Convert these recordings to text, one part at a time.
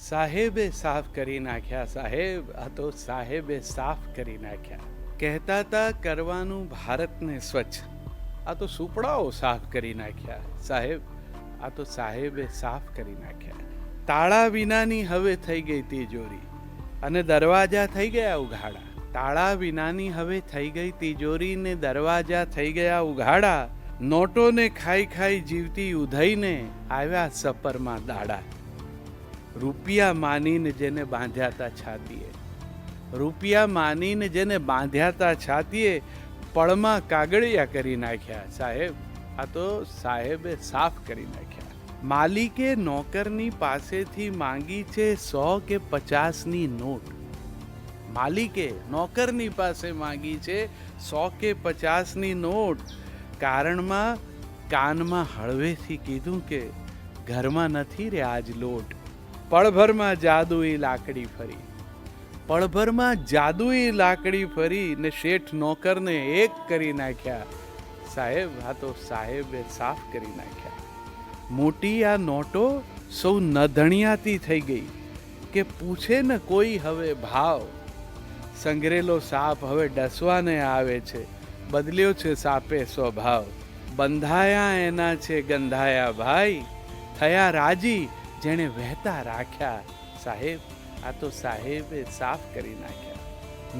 સાહેબે સાફ કરી નાખ્યા સાહેબ, આ તો સાહેબે સાફ કરી નાખ્યા. કહેતા હતા કરવાનું ભારતને સ્વચ્છ, આ તો સુપડાઓ સાફ કરી નાખ્યા સાહેબ, આ તો સાહેબે સાફ કરી નાખ્યા. તાળા વિનાની હવે થઈ ગઈ તિજોરી અને દરવાજા થઈ ગયા ઉઘાડા. તાળા વિનાની હવે થઈ ગઈ તિજોરી ને દરવાજા થઈ ગયા ઉઘાડા. નોટોને ખાઈ ખાઈ જીવતી ઉધઈને આવ્યા સપરમાં દાડા. રૂપિયા માનીને જેને બાંધ્યા તા છાતીએ, રૂપિયા માનીને જેને બાંધ્યા તા છાતીએ, પળમાં કાગળિયા કરી નાખ્યા સાહેબ, આ તો સાહેબે સાફ કરી નાખ્યા. માલિકે નોકરની પાસેથી માંગી છે 100 કે 50ની નોટ. માલિકે નોકરની પાસે માંગી છે 100 કે 50ની નોટ. કારણમાં કાનમાં હળવેથી કીધું કે ઘરમાં નથી રે આજ લોટ. પળભરમાં જાદુઈ લાકડી ફરી, પળભરમાં જાદુઈ લાકડી ફરી ને શેઠ નોકરને એક કરી નાખ્યા સાહેબ, આ તો સાહેબે સાફ કરી નાખ્યા. મોટી આ નોટો સૌ નધણિયાતી થઈ ગઈ કે પૂછે ને કોઈ હવે ભાવ. સંઘરેલો સાપ હવે ડસવાને આવે છે, બદલ્યો છે સાપે સ્વભાવ. બંધાયા એના છે ગંધાયા ભાઈ, થયા રાજી જેણે વહેતા રાખ્યા સાહેબ, આ તો સાહેબે સાફ કરી નાખ્યા.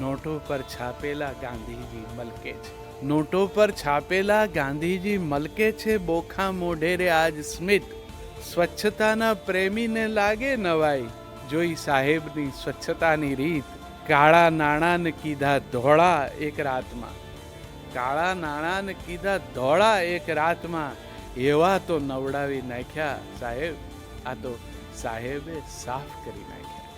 નોટો પર છાપેલા ગાંધીજી મલકે છે, નોટો પર છાપેલા ગાંધીજી મલકે છે. બોખા મોઢેરે આજ સ્મિત, સ્વચ્છતાના પ્રેમીને લાગે નવાઈ જોઈ સાહેબની સ્વચ્છતાની રીત. કાળા નાણાંને કીધા ધોળા એક રાતમાં, કાળા નાણાંને કીધા ધોળા એક રાતમાં, એવા તો નવડાવી નાખ્યા સાહેબ, આ તો સાહેબે સાફ કરી નાખ્યા.